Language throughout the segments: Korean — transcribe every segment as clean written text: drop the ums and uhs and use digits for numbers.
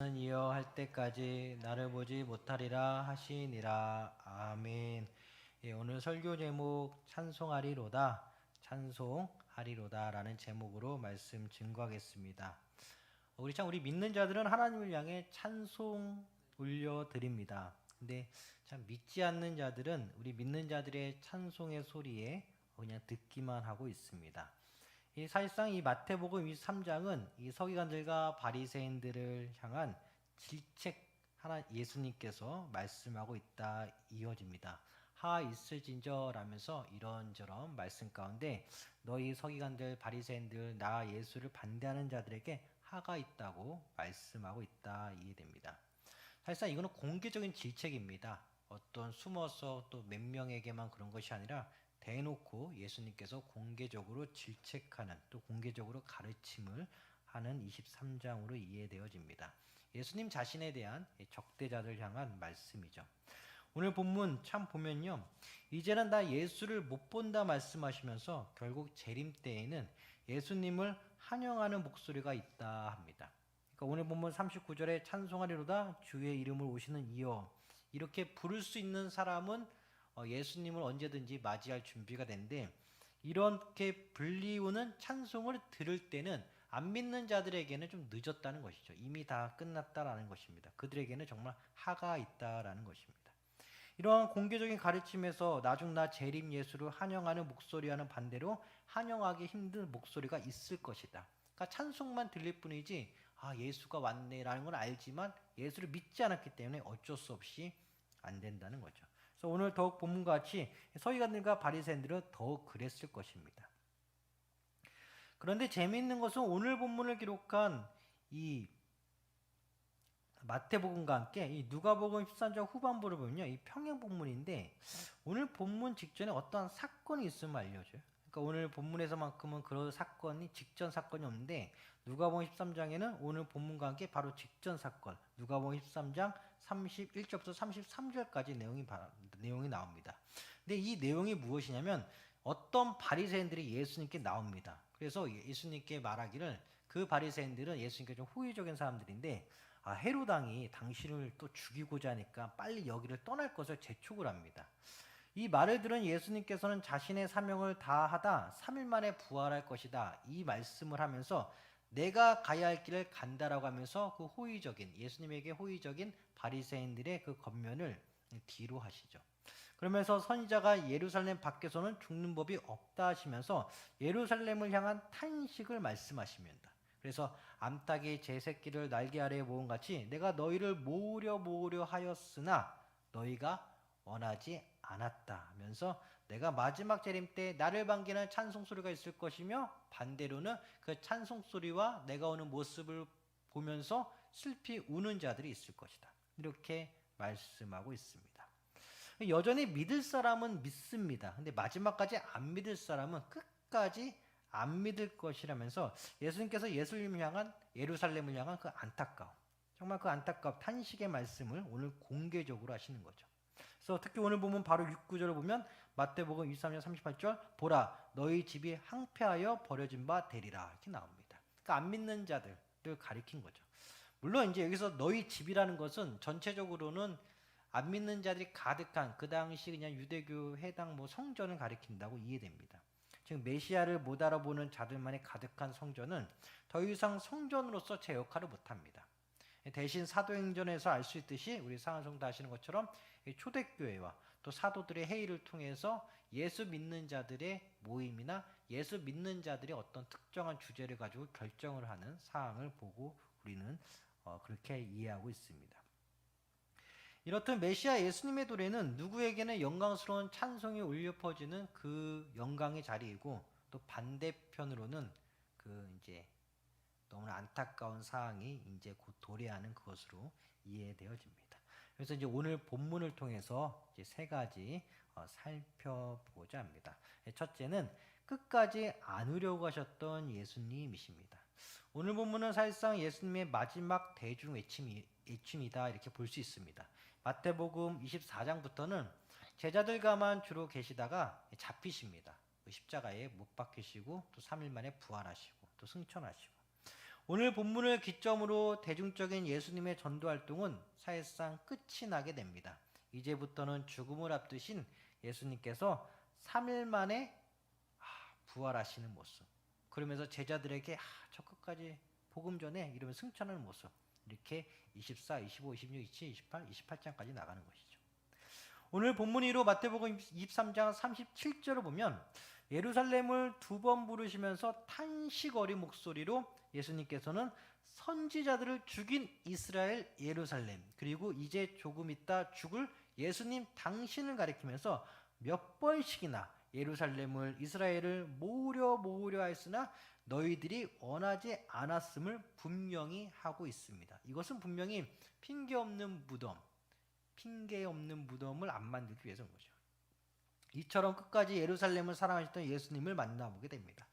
이어 할 때까지 나를 보지 못하리라 하시니라. 아멘. 예, 오늘 설교 제목 찬송하리로다, 찬송하리로다라는 제목으로 말씀 증거하겠습니다. 우리 믿는 자들은 하나님을 향해 찬송 올려드립니다. 근데 참 믿지 않는 자들은 우리 믿는 자들의 찬송의 소리에 그냥 듣기만 하고 있습니다. 사실상 이 마태복음 23장은 이 서기관들과 바리새인들을 향한 질책 하나 예수님께서 말씀하고 있다 이어집니다. 하 있을진저라면서 이런저런 말씀 가운데 너희 서기관들 바리새인들 나 예수를 반대하는 자들에게 하가 있다고 말씀하고 있다 이해됩니다. 사실상 이거는 공개적인 질책입니다. 어떤 숨어서 또 몇 명에게만 그런 것이 아니라 대놓고 예수님께서 공개적으로 질책하는 또 공개적으로 가르침을 하는 23장으로 이해되어집니다. 예수님 자신에 대한 적대자들 향한 말씀이죠. 오늘 본문 참 보면요. 이제는 나 예수를 못 본다 말씀하시면서 결국 재림 때에는 예수님을 환영하는 목소리가 있다 합니다. 그러니까 오늘 본문 39절에 찬송하리로다 주의 이름을 오시는 이여 이렇게 부를 수 있는 사람은 예수님을 언제든지 맞이할 준비가 된데 이렇게 불리우는 찬송을 들을 때는 안 믿는 자들에게는 좀 늦었다는 것이죠. 이미 다 끝났다라는 것입니다. 그들에게는 정말 하가 있다라는 것입니다. 이러한 공개적인 가르침에서 나중나 재림 예수를 환영하는 목소리와는 반대로 환영하기 힘든 목소리가 있을 것이다. 그러니까 찬송만 들릴 뿐이지 예수가 왔네라는 걸 알지만 예수를 믿지 않았기 때문에 어쩔 수 없이 안 된다는 거죠. 그래서 오늘 더욱 본문과 같이 서기관들과 바리새인들은 더욱 그랬을 것입니다. 그런데 재미있는 것은 오늘 본문을 기록한 이 마태복음과 함께 이 누가복음 13장 후반부를 보면요, 이 평행 본문인데 오늘 본문 직전에 어떠한 사건이 있음을 알려줘요. 그러니까 오늘 본문에서만큼은 그런 사건이 직전 사건이 없는데 누가복음 13장에는 오늘 본문과 함께 바로 직전 사건 누가복음 13장 31절부터 33절까지 내용이 나옵니다. 근데 이 내용이 무엇이냐면 어떤 바리새인들이 예수님께 나옵니다. 그래서 예수님께 말하기를 그 바리새인들은 예수님께 좀 호의적인 사람들인데 헤롯 왕이 당신을 또 죽이고자 하니까 빨리 여기를 떠날 것을 재촉을 합니다. 이 말을 들은 예수님께서는 자신의 사명을 다하다 3일 만에 부활할 것이다. 이 말씀을 하면서 내가 가야 할 길을 간다라고 하면서 그 호의적인 예수님에게 호의적인 바리새인들의 그 겉면을 뒤로 하시죠. 그러면서 선지자가 예루살렘 밖에서는 죽는 법이 없다 하시면서 예루살렘을 향한 탄식을 말씀하십니다. 그래서 암탉이 제 새끼를 날개 아래에 모은 같이 내가 너희를 모으려 하였으나 너희가 원하지 않았다 하면서 내가 마지막 재림 때 나를 반기는 찬송소리가 있을 것이며 반대로는 그 찬송소리와 내가 오는 모습을 보면서 슬피 우는 자들이 있을 것이다. 이렇게 말씀하고 있습니다. 여전히 믿을 사람은 믿습니다. 근데 마지막까지 안 믿을 사람은 끝까지 안 믿을 것이라면서 예수님께서 예루살렘을 향한 그 안타까움, 정말 그 안타까운 탄식의 말씀을 오늘 공개적으로 하시는 거죠. 그래서 특히 오늘 보면 바로 6, 9절을 보면 마태복음 23장 38절 보라 너희 집이 항폐하여 버려진 바 되리라 이렇게 나옵니다. 그러니까 안 믿는 자들을 가리킨 거죠. 물론 이제 여기서 너희 집이라는 것은 전체적으로는 안 믿는 자들이 가득한 그 당시 그냥 유대교 해당 성전을 가리킨다고 이해됩니다. 즉 메시아를 못 알아보는 자들만이 가득한 성전은 더 이상 성전으로서 제 역할을 못합니다. 대신 사도행전에서 알 수 있듯이 우리 상한성도 아시는 것처럼 초대교회와 또 사도들의 회의를 통해서 예수 믿는 자들의 모임이나 예수 믿는 자들이 어떤 특정한 주제를 가지고 결정을 하는 사항을 보고 우리는 그렇게 이해하고 있습니다. 이렇듯 메시아 예수님의 도래는 누구에게는 영광스러운 찬송이 울려 퍼지는 그 영광의 자리이고 또 반대편으로는 그 이제 너무나 안타까운 사항이 이제 곧 도래하는 그것으로 이해되어집니다. 그래서 이제 오늘 본문을 통해서 이제 세 가지 살펴보고자 합니다. 첫째는 끝까지 안으려고 하셨던 예수님이십니다. 오늘 본문은 사실상 예수님의 마지막 대중 외침이다 이렇게 볼 수 있습니다. 마태복음 24장부터는 제자들과만 주로 계시다가 잡히십니다. 십자가에 못 박히시고 또 3일 만에 부활하시고 또 승천하시고 오늘 본문을 기점으로 대중적인 예수님의 전도 활동은 사실상 끝이 나게 됩니다. 이제부터는 죽음을 앞두신 예수님께서 3일 만에 부활하시는 모습. 그러면서 제자들에게 저 끝까지 복음 전에 이러면 승천하는 모습. 이렇게 24, 25, 26, 27, 28, 28장까지 나가는 것이죠. 오늘 본문으로 마태복음 23장 37절을 보면 예루살렘을 2번 부르시면서 탄식 어린 목소리로 예수님께서는 선지자들을 죽인 이스라엘 예루살렘, 그리고 이제 조금 있다 죽을 예수님 당신을 가리키면서 몇 번씩이나 예루살렘을 이스라엘을 모으려 하였으나 너희들이 원하지 않았음을 분명히 하고 있습니다. 이것은 분명히 핑계 없는 무덤을 안 만들기 위해서인 거죠. 이처럼 끝까지 예루살렘을 사랑하셨던 예수님을 만나보게 됩니다.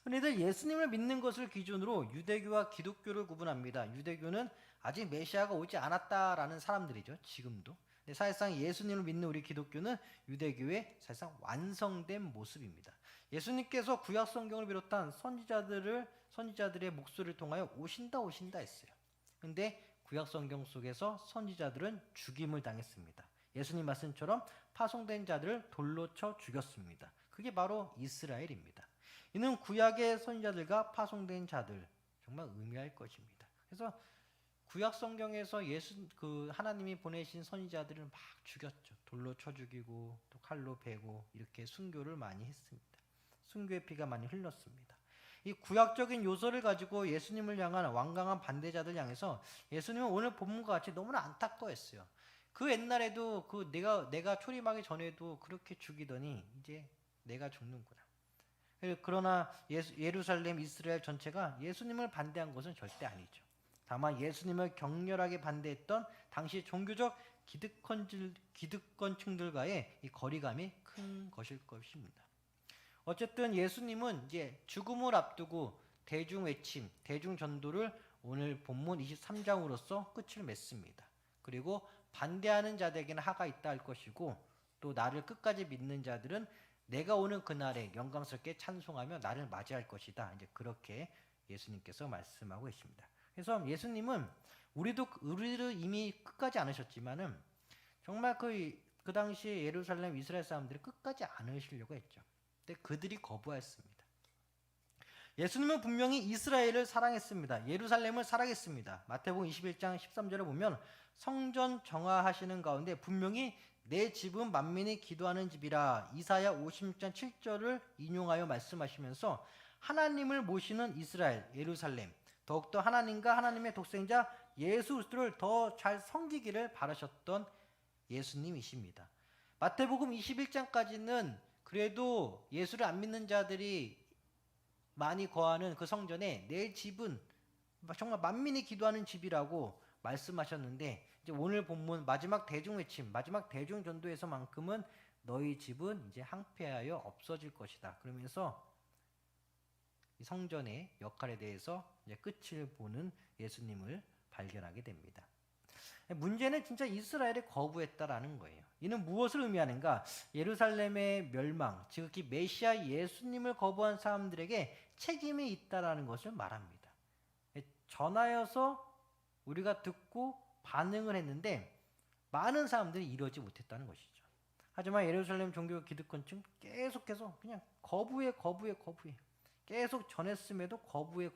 흔히들 예수님을 믿는 것을 기준으로 유대교와 기독교를 구분합니다. 유대교는 아직 메시아가 오지 않았다라는 사람들이죠. 지금도. 근데 사실상 예수님을 믿는 우리 기독교는 유대교의 사실상 완성된 모습입니다. 예수님께서 구약 성경을 비롯한 선지자들의 목소리를 통하여 오신다 했어요. 근데 구약 성경 속에서 선지자들은 죽임을 당했습니다. 예수님 말씀처럼 파송된 자들을 돌로 쳐 죽였습니다. 그게 바로 이스라엘입니다. 이는 구약의 선지자들과 파송된 자들 정말 의미할 것입니다. 그래서 구약 성경에서 하나님이 보내신 선지자들을 막 죽였죠. 돌로 쳐 죽이고 또 칼로 베고 이렇게 순교를 많이 했습니다. 순교의 피가 많이 흘렀습니다. 이 구약적인 요소를 가지고 예수님을 향한 완강한 반대자들 향해서 예수님은 오늘 본문과 같이 너무나 안타까워했어요. 그 옛날에도 내가 초림하기 전에도 그렇게 죽이더니 이제 내가 죽는구나. 그러나 예루살렘 이스라엘 전체가 예수님을 반대한 것은 절대 아니죠. 다만 예수님을 격렬하게 반대했던 당시 종교적 기득권층들과의 이 거리감이 큰 것일 것입니다. 어쨌든 예수님은 이제 죽음을 앞두고 대중 외침, 대중 전도를 오늘 본문 23장으로서 끝을 맺습니다. 그리고 반대하는 자들에게는 하가 있다 할 것이고 또 나를 끝까지 믿는 자들은 내가 오는 그날에 영광스럽게 찬송하며 나를 맞이할 것이다. 이제 그렇게 예수님께서 말씀하고 계십니다. 그래서 예수님은 우리를 이미 끝까지 안으셨지만은 정말 그 당시에 예루살렘 이스라엘 사람들이 끝까지 안으시려고 했죠. 근데 그들이 거부했습니다. 예수님은 분명히 이스라엘을 사랑했습니다. 예루살렘을 사랑했습니다. 마태복음 21장 13절을 보면 성전 정화하시는 가운데 분명히 내 집은 만민이 기도하는 집이라 이사야 56장 7절을 인용하여 말씀하시면서 하나님을 모시는 이스라엘, 예루살렘, 더욱더 하나님과 하나님의 독생자 예수 그리스도를 더 잘 섬기기를 바라셨던 예수님이십니다. 마태복음 21장까지는 그래도 예수를 안 믿는 자들이 많이 거하는 그 성전에 내 집은 정말 만민이 기도하는 집이라고 말씀하셨는데 이제 오늘 본문 마지막 대중외침, 마지막 대중전도에서만큼은 너희 집은 이제 항폐하여 없어질 것이다. 그러면서 이 성전의 역할에 대해서 이제 끝을 보는 예수님을 발견하게 됩니다. 문제는 진짜 이스라엘이 거부했다라는 거예요. 이는 무엇을 의미하는가? 예루살렘의 멸망, 즉 이 메시아 예수님을 거부한 사람들에게 책임이 있다라는 것을 말합니다. 전하여서 우리가 듣고 반응을 했는데 많은 사람들이 이러지 못했다는 것이죠. 하지만 예루살렘 종교 기득권층 계속해서 그냥 거부해. 계속 전했음에도 거부해.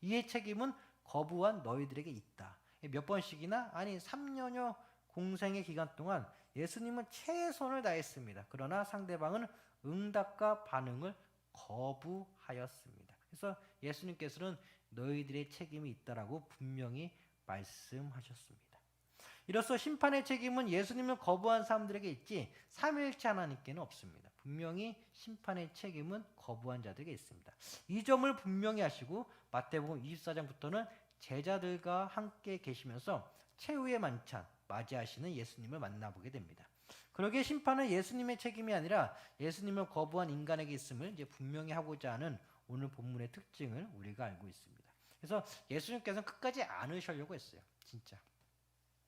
이의 책임은 거부한 너희들에게 있다. 몇 번씩이나 3년여 공생의 기간 동안 예수님은 최선을 다했습니다. 그러나 상대방은 응답과 반응을 거부하였습니다. 그래서 예수님께서는 너희들의 책임이 있다라고 분명히 말씀하셨습니다. 이로써 심판의 책임은 예수님을 거부한 사람들에게 있지 삼위일체 하나님께는 없습니다. 분명히 심판의 책임은 거부한 자들에게 있습니다. 이 점을 분명히 하시고 마태복음 24장부터는 제자들과 함께 계시면서 최후의 만찬 맞이하시는 예수님을 만나보게 됩니다. 그러기에 심판은 예수님의 책임이 아니라 예수님을 거부한 인간에게 있음을 이제 분명히 하고자 하는 오늘 본문의 특징을 우리가 알고 있습니다. 그래서 예수님께서는 끝까지 안으시려고 했어요. 진짜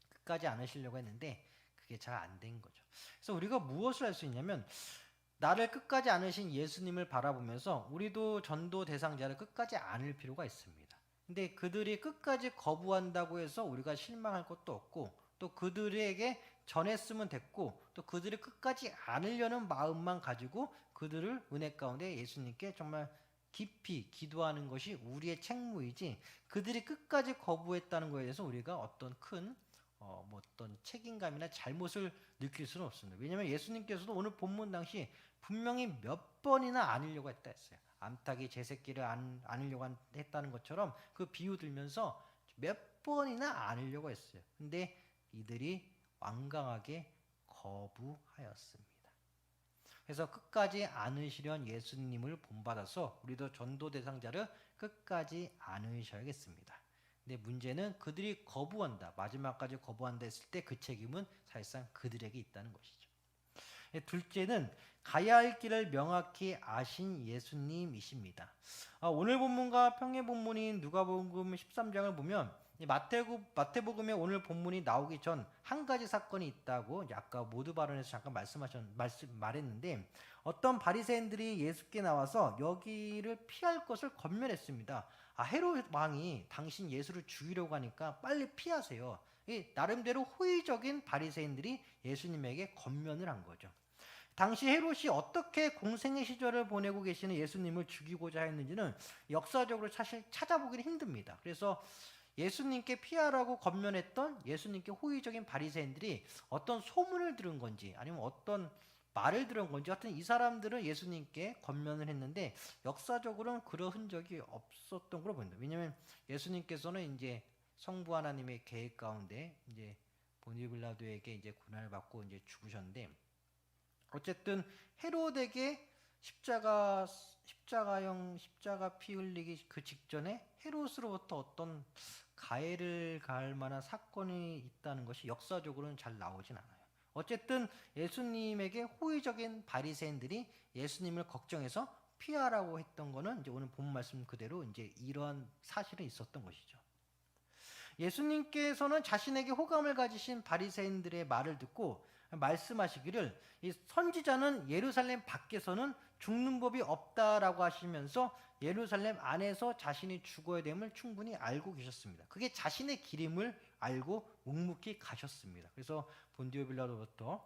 끝까지 안으시려고 했는데 그게 잘 안 된 거죠. 그래서 우리가 무엇을 할 수 있냐면 나를 끝까지 안으신 예수님을 바라보면서 우리도 전도 대상자를 끝까지 안을 필요가 있습니다. 근데 그들이 끝까지 거부한다고 해서 우리가 실망할 것도 없고, 또 그들에게 전했으면 됐고, 또 그들이 끝까지 안으려는 마음만 가지고 그들을 은혜 가운데 예수님께 정말 깊이 기도하는 것이 우리의 책무이지, 그들이 끝까지 거부했다는 것에 대해서 우리가 어떤 큰 어떤 책임감이나 잘못을 느낄 수는 없습니다. 왜냐하면 예수님께서도 오늘 본문 당시 분명히 몇 번이나 안으려고 했다 했어요. 암탉이 제 새끼를 안으려고 했다는 것처럼 그 비유 들면서 몇 번이나 안으려고 했어요. 근데 이들이 완강하게 거부하였습니다. 그래서 끝까지 안으시려는 예수님을 본받아서 우리도 전도 대상자를 끝까지 안으셔야겠습니다. 근데 문제는 그들이 거부한다, 마지막까지 거부한다 했을 때 그 책임은 사실상 그들에게 있다는 것이죠. 둘째는 가야 할 길을 명확히 아신 예수님이십니다. 오늘 본문과 평행 본문인 누가복음 13장을 보면 마태복음에 오늘 본문이 나오기 전 한 가지 사건이 있다고 아까 모두 발언에서 잠깐 말했는데, 어떤 바리새인들이 예수께 나와서 여기를 피할 것을 권면했습니다. 헤롯 왕이 당신 예수를 죽이려고 하니까 빨리 피하세요. 나름대로 호의적인 바리새인들이 예수님에게 권면을 한 거죠. 당시 헤롯이 어떻게 공생의 시절을 보내고 계시는 예수님을 죽이고자 했는지는 역사적으로 사실 찾아보기는 힘듭니다. 그래서 예수님께 피하라고 권면했던 예수님께 호의적인 바리새인들이 어떤 소문을 들은 건지 아니면 어떤 말을 들은 건지, 하여튼 이 사람들은 예수님께 권면을 했는데 역사적으로는 그런 흔적이 없었던 걸로 보입니다. 왜냐하면 예수님께서는 이제 성부 하나님의 계획 가운데 이제 본디오 빌라도에게 이제 고난을 받고 이제 죽으셨는데, 어쨌든 헤롯에게 십자가 피 흘리기 그 직전에 헤롯으로부터 어떤 가해를 가할 만한 사건이 있다는 것이 역사적으로는 잘 나오진 않아요. 어쨌든 예수님에게 호의적인 바리새인들이 예수님을 걱정해서 피하라고 했던 거는 이제 오늘 본 말씀 그대로 이제 이러한 사실은 있었던 것이죠. 예수님께서는 자신에게 호감을 가지신 바리새인들의 말을 듣고 말씀하시기를, 이 선지자는 예루살렘 밖에서는 죽는 법이 없다라고 하시면서 예루살렘 안에서 자신이 죽어야 됨을 충분히 알고 계셨습니다. 그게 자신의 길임을 알고 묵묵히 가셨습니다. 그래서 본디오 빌라도부터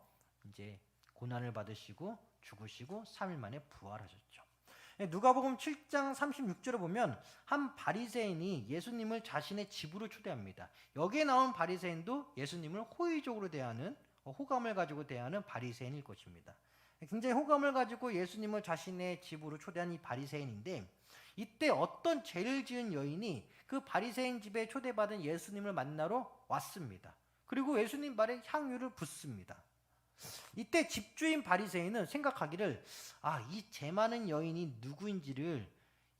이제 고난을 받으시고 죽으시고 3일 만에 부활하셨죠. 누가복음 7장 36절을 보면 한 바리새인이 예수님을 자신의 집으로 초대합니다. 여기에 나온 바리새인도 예수님을 호의적으로 대하는, 호감을 가지고 대하는 바리새인일 것입니다. 굉장히 호감을 가지고 예수님을 자신의 집으로 초대한 이 바리새인인데, 이때 어떤 죄를 지은 여인이 그 바리새인 집에 초대받은 예수님을 만나러 왔습니다. 그리고 예수님 발에 향유를 붓습니다. 이때 집주인 바리새인은 생각하기를, 이 죄 많은 여인이 누구인지를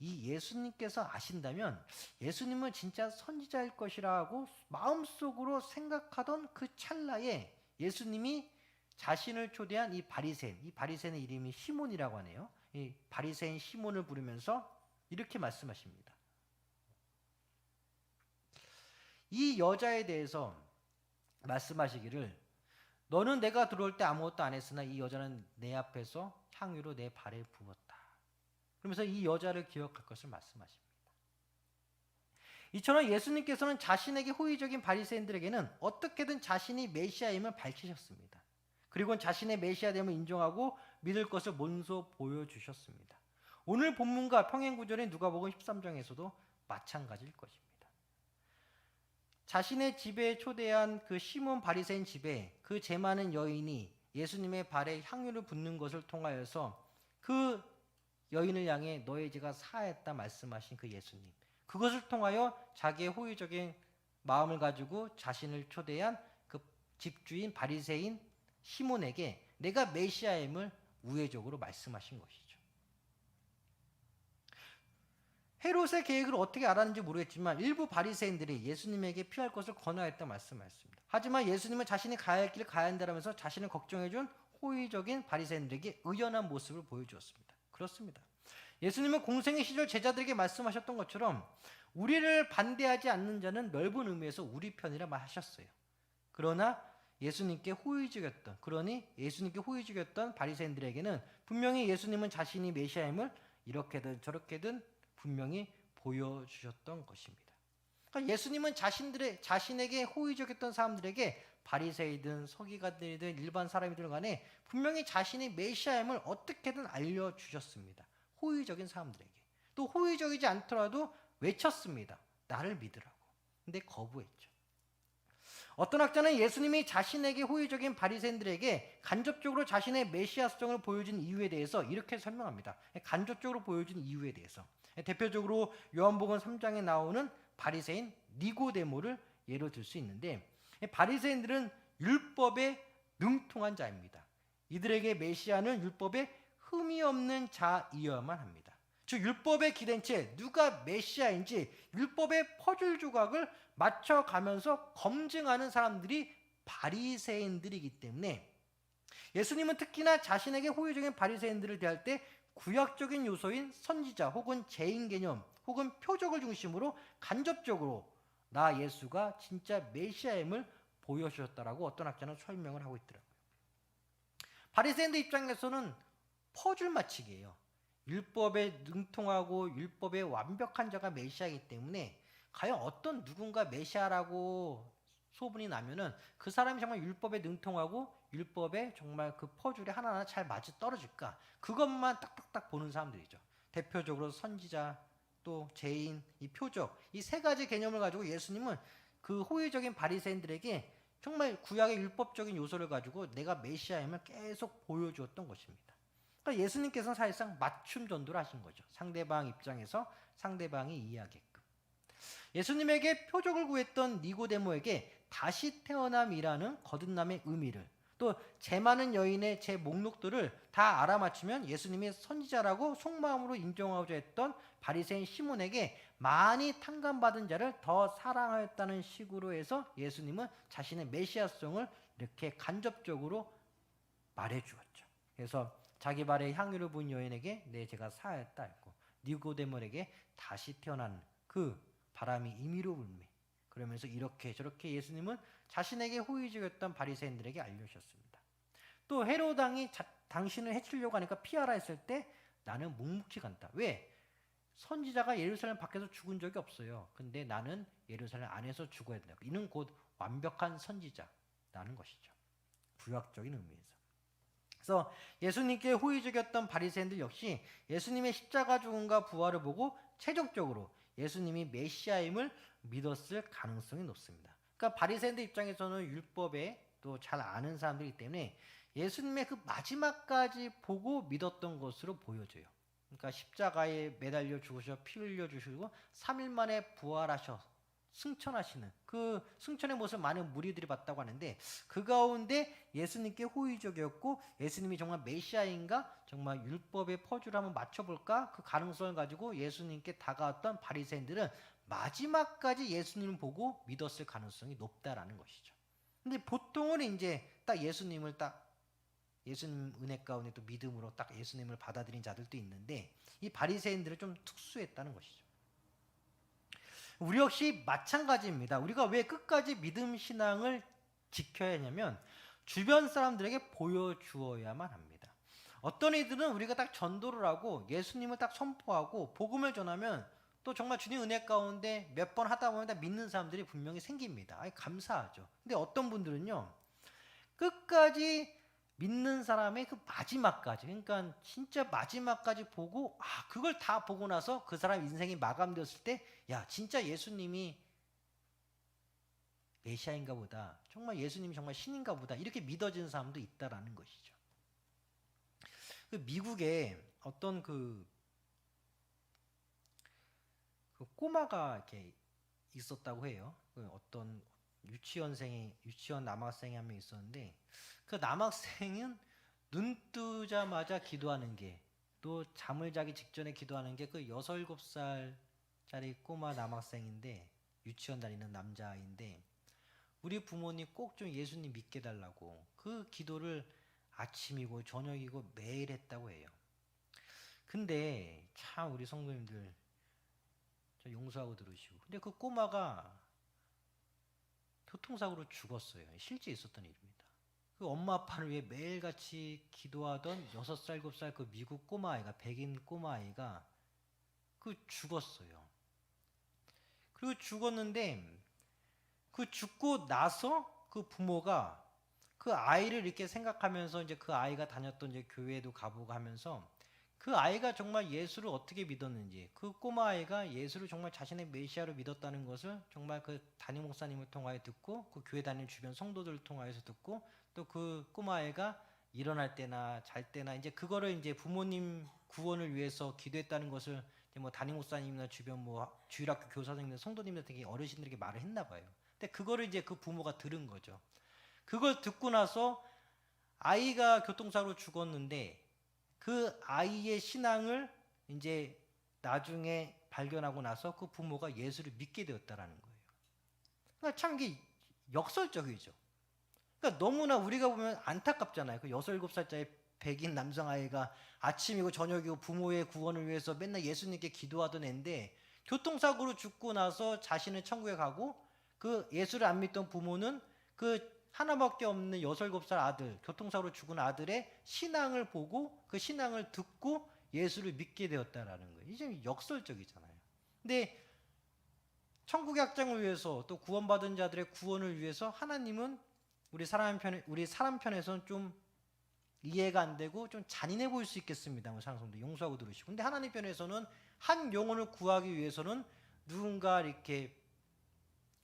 이 예수님께서 아신다면 예수님은 진짜 선지자일 것이라고 마음속으로 생각하던 그 찰나에 예수님이 자신을 초대한 이 바리새인의 이름이 시몬이라고 하네요. 이 바리새인 시몬을 부르면서 이렇게 말씀하십니다. 이 여자에 대해서 말씀하시기를, 너는 내가 들어올 때 아무것도 안 했으나 이 여자는 내 앞에서 향유로 내 발에 부었다. 그러면서 이 여자를 기억할 것을 말씀하십니다. 이처럼 예수님께서는 자신에게 호의적인 바리새인들에게는 어떻게든 자신이 메시아임을 밝히셨습니다. 그리고 자신의 메시아됨을 인정하고 믿을 것을 먼저 보여주셨습니다. 오늘 본문과 평행구절인 누가복음 13장에서도 마찬가지일 것입니다. 자신의 집에 초대한 그 시몬 바리새인 집에 그 죄 많은 여인이 예수님의 발에 향유를 붓는 것을 통하여서 그 여인을 향해 너의 죄가 사하였다 말씀하신 그 예수님, 그것을 통하여 자기의 호의적인 마음을 가지고 자신을 초대한 그 집주인 바리새인 시몬에게 내가 메시아임을 우회적으로 말씀하신 것이죠. 헤롯의 계획을 어떻게 알았는지 모르겠지만 일부 바리새인들이 예수님에게 피할 것을 권하였다 말씀하셨습니다. 하지만 예수님은 자신이 가야 할 길을 가야 한다면서 자신을 걱정해준 호의적인 바리새인들에게 의연한 모습을 보여주었습니다. 그렇습니다. 예수님은 공생의 시절 제자들에게 말씀하셨던 것처럼 우리를 반대하지 않는 자는 넓은 의미에서 우리 편이라 말하셨어요. 그러나 예수님께 호의적이었던 바리새인들에게는 분명히 예수님은 자신이 메시아임을 이렇게든 저렇게든 분명히 보여주셨던 것입니다. 그러니까 예수님은 자신에게 호의적이었던 사람들에게 바리새이든 서기관들이든 일반 사람이든 간에 분명히 자신의 메시아임을 어떻게든 알려주셨습니다. 호의적인 사람들에게. 또 호의적이지 않더라도 외쳤습니다. 나를 믿으라고. 근데 거부했죠. 어떤 학자는 예수님이 자신에게 호의적인 바리새인들에게 간접적으로 자신의 메시아성을 보여준 이유에 대해서 이렇게 설명합니다. 간접적으로 보여준 이유에 대해서. 대표적으로 요한복음 3장에 나오는 바리새인 니고데모를 예로 들 수 있는데, 바리새인들은 율법에 능통한 자입니다. 이들에게 메시아는 율법에 흠이 없는 자이어야만 합니다. 즉 율법에 기댄 채 누가 메시아인지 율법의 퍼즐 조각을 맞춰가면서 검증하는 사람들이 바리새인들이기 때문에 예수님은 특히나 자신에게 호의적인 바리새인들을 대할 때 구약적인 요소인 선지자 혹은 제인 개념 혹은 표적을 중심으로 간접적으로 나 예수가 진짜 메시아임을 보여주셨다라고 어떤 학자는 설명을 하고 있더라고요. 바리새인들 입장에서는 퍼즐 맞추기예요. 율법에 능통하고 율법에 완벽한 자가 메시아이기 때문에 과연 어떤 누군가 메시아라고 소문이 나면은 그 사람이 정말 율법에 능통하고 율법에 정말 그 퍼즐에 하나하나 잘 맞아 떨어질까, 그것만 딱딱딱 보는 사람들이죠. 대표적으로 선지자, 또 제인, 이 표적, 이 세 가지 개념을 가지고 예수님은 그 호의적인 바리새인들에게 정말 구약의 율법적인 요소를 가지고 내가 메시아임을 계속 보여주었던 것입니다. 그러니까 예수님께서는 사실상 맞춤 전도를 하신 거죠. 상대방 입장에서 상대방이 이해하게끔. 예수님에게 표적을 구했던 니고데모에게 다시 태어남이라는 거듭남의 의미를, 또 제 많은 여인의 제 목록들을 다 알아맞추면 예수님이 선지자라고 속마음으로 인정하고자 했던 바리새인 시몬에게 많이 탕감받은 자를 더 사랑하였다는 식으로 해서 예수님은 자신의 메시아성을 이렇게 간접적으로 말해주었죠. 그래서 자기 발에 향유를 부은 여인에게 제가 사하였다 했고, 니고데모에게 다시 태어난 그 바람이 임의로 불매, 그러면서 이렇게 저렇게 예수님은 자신에게 호의적이었던 바리새인들에게 알려주셨습니다. 또 헤롯 왕이 당신을 해치려고 하니까 피하라 했을 때 나는 묵묵히 간다. 왜? 선지자가 예루살렘 밖에서 죽은 적이 없어요. 근데 나는 예루살렘 안에서 죽어야 된다. 이는 곧 완벽한 선지자라는 것이죠. 구약적인 의미에서. 그래서 예수님께 호의적이었던 바리새인들 역시 예수님의 십자가 죽음과 부활을 보고 최종적으로 예수님이 메시아임을 믿었을 가능성이 높습니다. 그러니까 바리새인들 입장에서는 율법에 또 잘 아는 사람들이기 때문에 예수님의 그 마지막까지 보고 믿었던 것으로 보여져요. 그러니까 십자가에 매달려 죽으셔 피 흘려 주시고 3일 만에 부활하셔 승천하시는 그 승천의 모습을 많은 무리들이 봤다고 하는데, 그 가운데 예수님께 호의적이었고 예수님이 정말 메시아인가, 정말 율법의 퍼즐을 한번 맞춰볼까, 그 가능성을 가지고 예수님께 다가왔던 바리새인들은 마지막까지 예수님을 보고 믿었을 가능성이 높다라는 것이죠. 근데 보통은 이제 딱 예수님을 딱 예수님 은혜 가운데 또 믿음으로 딱 예수님을 받아들인 자들도 있는데, 이 바리새인들은 좀 특수했다는 것이죠. 우리 역시 마찬가지입니다. 우리가 왜 끝까지 믿음 신앙을 지켜야 하냐면 주변 사람들에게 보여주어야만 합니다. 어떤 이들은 우리가 딱 전도를 하고 예수님을 딱 선포하고 복음을 전하면 또 정말 주님 은혜 가운데 몇 번 하다 보면 다 믿는 사람들이 분명히 생깁니다. 감사하죠. 근데 어떤 분들은요, 끝까지 믿는 사람의 그 마지막까지, 그러니까 진짜 마지막까지 보고 그걸 다 보고 나서 그 사람 인생이 마감되었을 때 야 진짜 예수님이 메시아인가 보다, 정말 예수님이 정말 신인가 보다, 이렇게 믿어지는 사람도 있다라는 것이죠. 그 미국에 어떤 그 꼬마가 이렇게 있었다고 해요. 그 어떤 유치원 남학생이 한 명 있었는데, 그 남학생은 눈 뜨자마자 기도하는 게, 또 잠을 자기 직전에 기도하는 게 그 6, 7살짜리 꼬마 남학생인데, 유치원 다니는 남자인데, 우리 부모님 꼭 좀 예수님 믿게 달라고 그 기도를 아침이고 저녁이고 매일 했다고 해요. 근데 참 우리 성도님들 저 용서하고 들으시고, 근데 그 꼬마가 교통사고로 죽었어요. 실제 있었던 일입니다. 그 엄마 아빠를 위해 매일같이 기도하던 6살, 7살 그 미국 꼬마아이가, 백인 꼬마아이가 그 죽었어요. 그리고 죽었는데 그 죽고 나서 그 부모가 그 아이를 이렇게 생각하면서 이제 그 아이가 다녔던 이제 교회도 가보고 하면서 그 아이가 정말 예수를 어떻게 믿었는지, 그 꼬마 아이가 예수를 정말 자신의 메시아로 믿었다는 것을 정말 그 담임 목사님을 통하여 듣고, 그 교회 다니는 주변 성도들을 통하여서 듣고, 또 그 꼬마 아이가 일어날 때나 잘 때나 이제 그거를 이제 부모님 구원을 위해서 기도했다는 것을 뭐 담임 목사님이나 주변 뭐 주일학교 교사님이나 성도님들에게, 어르신들에게 말을 했나 봐요. 근데 그거를 이제 그 부모가 들은 거죠. 그걸 듣고 나서 아이가 교통사고로 죽었는데 그 아이의 신앙을 이제 나중에 발견하고 나서 그 부모가 예수를 믿게 되었다라는 거예요. 그러니까 참 이게 역설적이죠. 그러니까 너무나 우리가 보면 안타깝잖아요. 그 6, 7살짜리 백인 남성 아이가 아침이고 저녁이고 부모의 구원을 위해서 맨날 예수님께 기도하던 애인데 교통사고로 죽고 나서 자신은 천국에 가고, 그 예수를 안 믿던 부모는 그 하나밖에 없는 6, 7살 아들, 교통사고로 죽은 아들의 신앙을 보고 그 신앙을 듣고 예수를 믿게 되었다라는 거예요. 이게 좀 역설적이잖아요. 근데 천국의 확장을 위해서, 또 구원받은 자들의 구원을 위해서 하나님은 우리 사람 편에서는 좀 이해가 안 되고 좀 잔인해 보일 수 있겠습니다. 사랑성도 용서하고 들으시고. 근데 하나님 편에서는 한 영혼을 구하기 위해서는 누군가 이렇게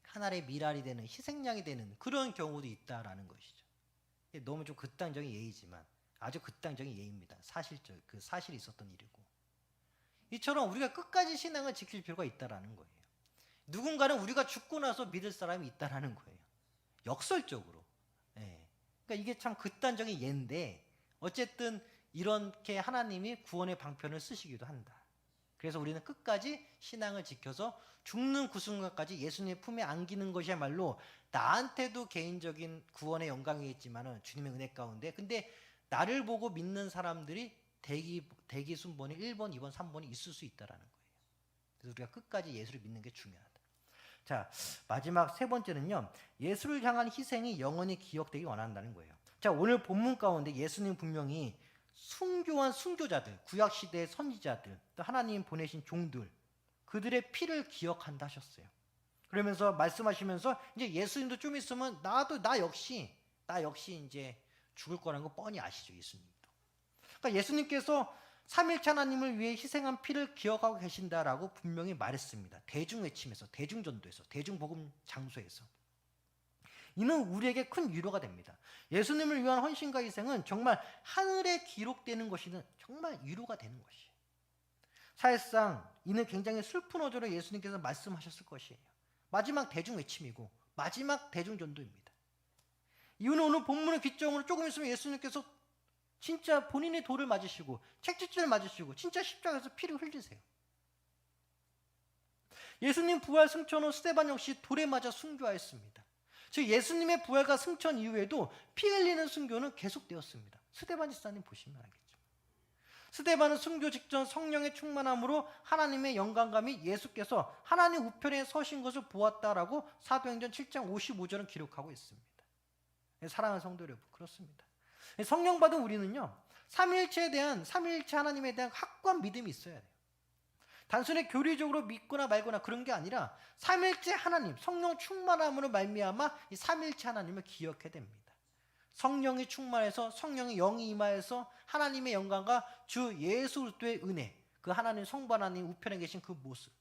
하나의 미랄이 되는, 희생양이 되는 그런 경우도 있다라는 것이죠. 너무 좀 극단적인 예의지만 아주 극단적인 예입니다. 그 사실이 있었던 일이고. 이처럼 우리가 끝까지 신앙을 지킬 필요가 있다라는 거예요. 누군가는 우리가 죽고 나서 믿을 사람이 있다라는 거예요. 역설적으로. 예. 그러니까 이게 참 극단적인 예인데 어쨌든 이렇게 하나님이 구원의 방편을 쓰시기도 한다. 그래서 우리는 끝까지 신앙을 지켜서 죽는 그 순간까지 예수님의 품에 안기는 것이야말로 나한테도 개인적인 구원의 영광이겠지만 주님의 은혜 가운데, 근데 나를 보고 믿는 사람들이 대기 순번이 1번, 2번, 3번이 있을 수 있다라는 거예요. 그래서 우리가 끝까지 예수를 믿는 게 중요하다. 자, 마지막 세 번째는요, 예수를 향한 희생이 영원히 기억되기 원한다는 거예요. 자, 오늘 본문 가운데 예수님 분명히 순교한 순교자들, 구약시대의 선지자들, 또 하나님 보내신 종들, 그들의 피를 기억한다 하셨어요. 그러면서 말씀하시면서 이제 예수님도 좀 있으면 나 역시 이제 죽을 거라는 거 뻔히 아시죠, 예수님도. 그러니까 예수님께서 삼일체 하나님을 위해 희생한 피를 기억하고 계신다라고 분명히 말했습니다. 대중외침에서, 대중전도에서, 대중복음 장소에서. 이는 우리에게 큰 위로가 됩니다. 예수님을 위한 헌신과 희생은 정말 하늘에 기록되는 것이는 정말 위로가 되는 것이에요. 사실상 이는 굉장히 슬픈 어조로 예수님께서 말씀하셨을 것이에요. 마지막 대중외침이고 마지막 대중전도입니다. 이유는 오늘 본문의 기점으로 조금 있으면 예수님께서 진짜 본인의 돌을 맞으시고 채찍질을 맞으시고 진짜 십자가에서 피를 흘리세요. 예수님 부활 승천 후 스데반 역시 돌에 맞아 순교하였습니다. 즉 예수님의 부활과 승천 이후에도 피 흘리는 순교는 계속되었습니다. 스데반 집사님 보시면 알겠죠. 스데반은 순교 직전 성령의 충만함으로 하나님의 영광감이 예수께서 하나님 우편에 서신 것을 보았다라고 사도행전 7장 55절은 기록하고 있습니다. 사랑하는 성도 여러분, 그렇습니다. 성령 받은 우리는요, 삼일체 하나님에 대한 확고한 믿음이 있어야 돼요. 단순히 교리적으로 믿거나 말거나 그런 게 아니라 삼일체 하나님, 성령 충만함으로 말미암아 이 삼일체 하나님을 기억해야 됩니다. 성령이 충만해서, 성령의 영이 임하여서 하나님의 영광과 주 예수 그리스도의 은혜, 그 하나님 성부 하나님 우편에 계신 그 모습,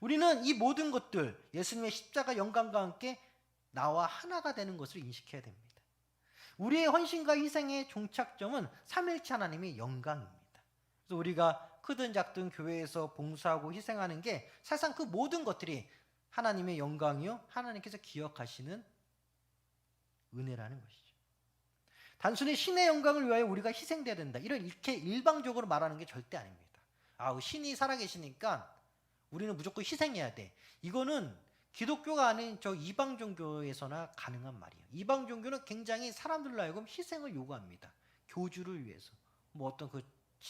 우리는 이 모든 것들, 예수님의 십자가 영광과 함께 나와 하나가 되는 것을 인식해야 됩니다. 우리의 헌신과 희생의 종착점은 삼일체 하나님의 영광입니다. 그래서 우리가 크든 작든 교회에서 봉사하고 희생하는 게 사실상 그 모든 것들이 하나님의 영광이요, 하나님께서 기억하시는 은혜라는 것이죠. 단순히 신의 영광을 위하여 우리가 희생돼야 된다, 이렇게 일방적으로 말하는 게 절대 아닙니다. 신이 살아계시니까 우리는 무조건 희생해야 돼, 이거는 기독교가 아닌 저 이방 종교에서나 가능한 말이에요. 이방 종교는 굉장히 사람들로 하여금 희생을 요구합니다. 교주를 위해서, 뭐 어떤 그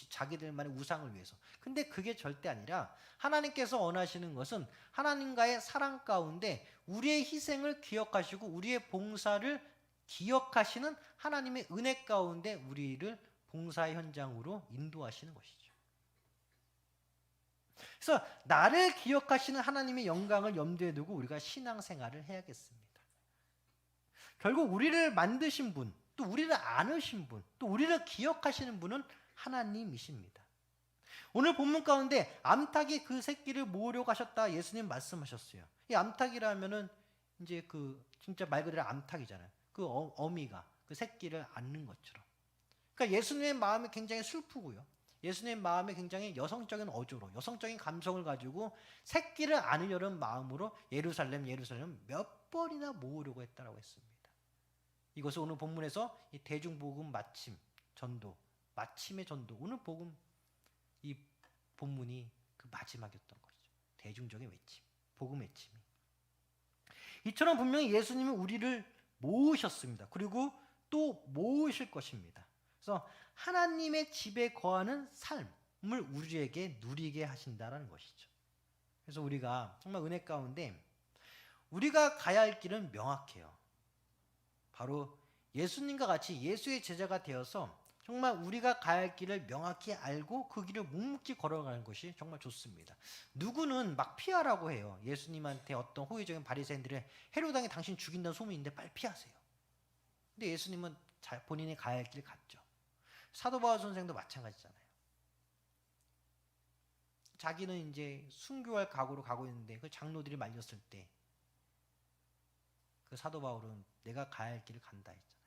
자기들만의 우상을 위해서. 근데 그게 절대 아니라 하나님께서 원하시는 것은 하나님과의 사랑 가운데 우리의 희생을 기억하시고 우리의 봉사를 기억하시는 하나님의 은혜 가운데 우리를 봉사의 현장으로 인도하시는 것이죠. 그래서 나를 기억하시는 하나님의 영광을 염두에 두고 우리가 신앙생활을 해야겠습니다. 결국 우리를 만드신 분, 또 우리를 안으신 분, 또 우리를 기억하시는 분은 하나님이십니다. 오늘 본문 가운데 암탉이 그 새끼를 모으려고 하셨다 예수님 말씀하셨어요. 이 암탉이라면은 이제 그 진짜 말 그대로 암탉이잖아요. 그 어미가 그 새끼를 안는 것처럼. 그러니까 예수님의 마음이 굉장히 슬프고요. 예수님의 마음이 굉장히 여성적인 어조로, 여성적인 감성을 가지고 새끼를 안으려는 마음으로 예루살렘 몇 번이나 모으려고 했다라고 했습니다. 이것을 오늘 본문에서 이 대중복음 마침 전도, 마침의 전도, 오늘 복음 이 본문이 그 마지막이었던 것이죠. 대중적인 외침, 복음 외침이. 이처럼 분명히 예수님은 우리를 모으셨습니다. 그리고 또 모으실 것입니다. 그래서 하나님의 집에 거하는 삶을 우리에게 누리게 하신다라는 것이죠. 그래서 우리가 정말 은혜 가운데 우리가 가야 할 길은 명확해요. 바로 예수님과 같이 예수의 제자가 되어서 정말 우리가 가야 할 길을 명확히 알고 그 길을 묵묵히 걸어가는 것이 정말 좋습니다. 누구는 막 피하라고 해요. 예수님한테 어떤 호의적인 바리새인들이 헤로당이 당신 죽인다는 소문이 있는데 빨리 피하세요. 근데 예수님은 본인이 가야 할 길 갔죠. 사도 바울 선생도 마찬가지잖아요. 자기는 이제 순교할 각오로 가고 있는데 그 장로들이 말렸을 때 그 사도 바울은 내가 가야 할 길을 간다 했잖아요.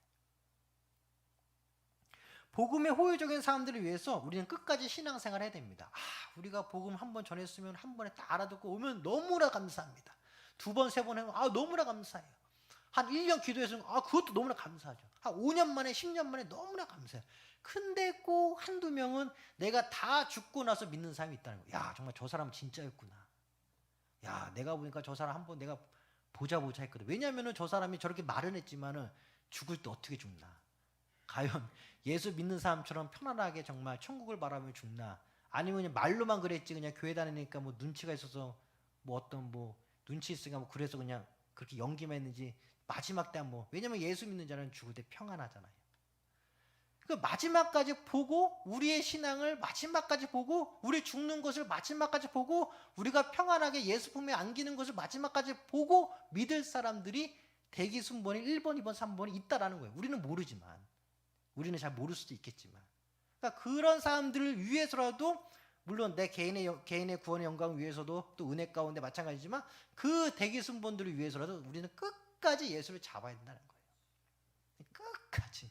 복음의 호의적인 사람들을 위해서 우리는 끝까지 신앙생활을 해야 됩니다. 우리가 복음 한 번 전했으면 한 번에 딱 알아듣고 오면 너무나 감사합니다. 두 번, 세 번 하면 너무나 감사해요. 한 1년 기도했으면 그것도 너무나 감사하죠. 한 5년 만에 10년 만에 너무나 감사해요. 근데 꼭 한두 명은 내가 다 죽고 나서 믿는 사람이 있다는 거예요. 야, 정말 저 사람 진짜였구나. 야, 내가 보니까 저 사람 한번 내가 보자 했거든. 왜냐하면 저 사람이 저렇게 말은 했지만은 죽을 때 어떻게 죽나. 과연 예수 믿는 사람처럼 편안하게 정말 천국을 바라며 죽나. 아니면 그냥 말로만 그랬지 그냥 교회 다니니까 뭐 눈치가 있어서 뭐 어떤 뭐 눈치 있으니까 뭐 그래서 그냥 그렇게 연기만 했는지 마지막 때 왜냐면 예수 믿는 자는 죽을 때 평안하잖아요. 그 마지막까지 보고 우리의 신앙을 마지막까지 보고 우리 죽는 것을 마지막까지 보고 우리가 평안하게 예수 품에 안기는 것을 마지막까지 보고 믿을 사람들이 대기 순번이 1번, 2번, 3번이 있다라는 거예요. 우리는 모르지만 우리는 잘 모를 수도 있겠지만 그러니까 그런 사람들을 위해서라도 물론 내 개인의 구원의 영광을 위해서도 또 은혜 가운데 마찬가지지만 그 대기 순번들을 위해서라도 우리는 끝까지 예수를 잡아야 된다는 거예요. 끝까지.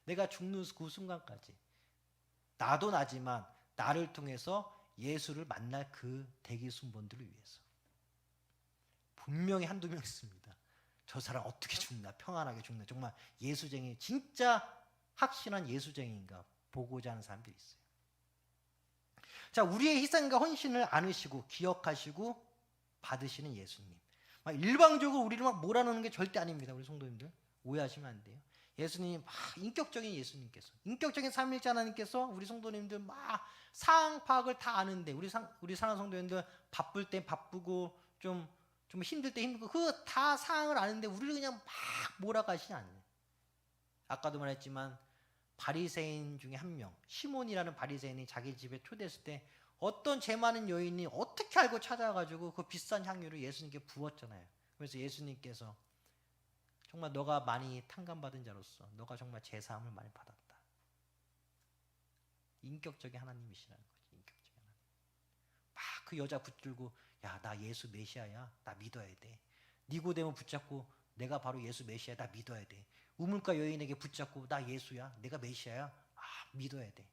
내가 죽는 그 순간까지 나도 나지만 나를 통해서 예수를 만날 그 대기 순번들을 위해서 분명히 한두 명 있습니다. 저 사람 어떻게 죽나 평안하게 죽나 정말 예수쟁이 진짜 확실한 예수쟁이인가 보고자 하는 사람들이 있어요. 자, 우리의 희생과 헌신을 안으시고 기억하시고 받으시는 예수님. 일방적으로 우리를 몰아넣는 게 절대 아닙니다. 우리 성도님들 오해하시면 안 돼요. 예수님 인격적인 예수님께서 인격적인 삼위일체 하나님께서 우리 성도님들 상황 파악을 다 아는데 우리 사랑하는 성도님들 바쁠 때 바쁘고 좀 힘들 때 힘들고 그 다 상황을 아는데 우리를 그냥 막 몰아가시지 않아요. 아까도 말했지만 바리새인 중에 한 명 시몬이라는 바리새인이 자기 집에 초대했을 때 어떤 죄 많은 여인이 어떻게 알고 찾아가지고 그 비싼 향유를 예수님께 부었잖아요. 그래서 예수님께서 정말 너가 많이 탕감받은 자로서 너가 정말 제사함을 많이 받았다. 인격적인 하나님이시라는 거지. 인격적인 하나님. 막 그 여자 붙들고 야, 나 예수 메시아야. 나 믿어야 돼. 니고데모 붙잡고 내가 바로 예수 메시아야. 나 믿어야 돼. 우물가 여인에게 붙잡고 나 예수야. 내가 메시아야. 믿어야 돼.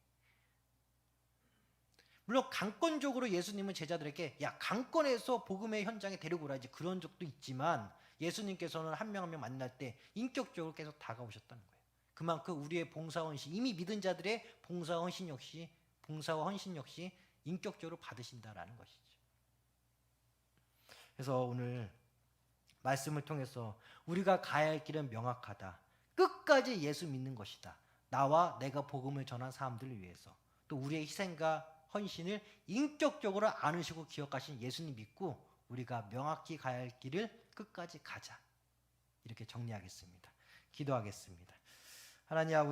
물론 강권적으로 예수님은 제자들에게 야, 강권에서 복음의 현장에 데리고 오라지 그런 적도 있지만 예수님께서는 한 명 한 명 만날 때 인격적으로 계속 다가오셨다는 거예요. 그만큼 우리의 봉사와 헌신, 이미 믿은 자들의 봉사와 헌신 역시 인격적으로 받으신다라는 것이죠. 그래서 오늘 말씀을 통해서 우리가 가야 할 길은 명확하다. 끝까지 예수 믿는 것이다. 나와 내가 복음을 전한 사람들을 위해서 또 우리의 희생과 헌신을 인격적으로 안으시고 기억하신 예수님 믿고 우리가 명확히 가야 할 길을 끝까지 가자. 이렇게 정리하겠습니다. 기도하겠습니다. 하나님 아버지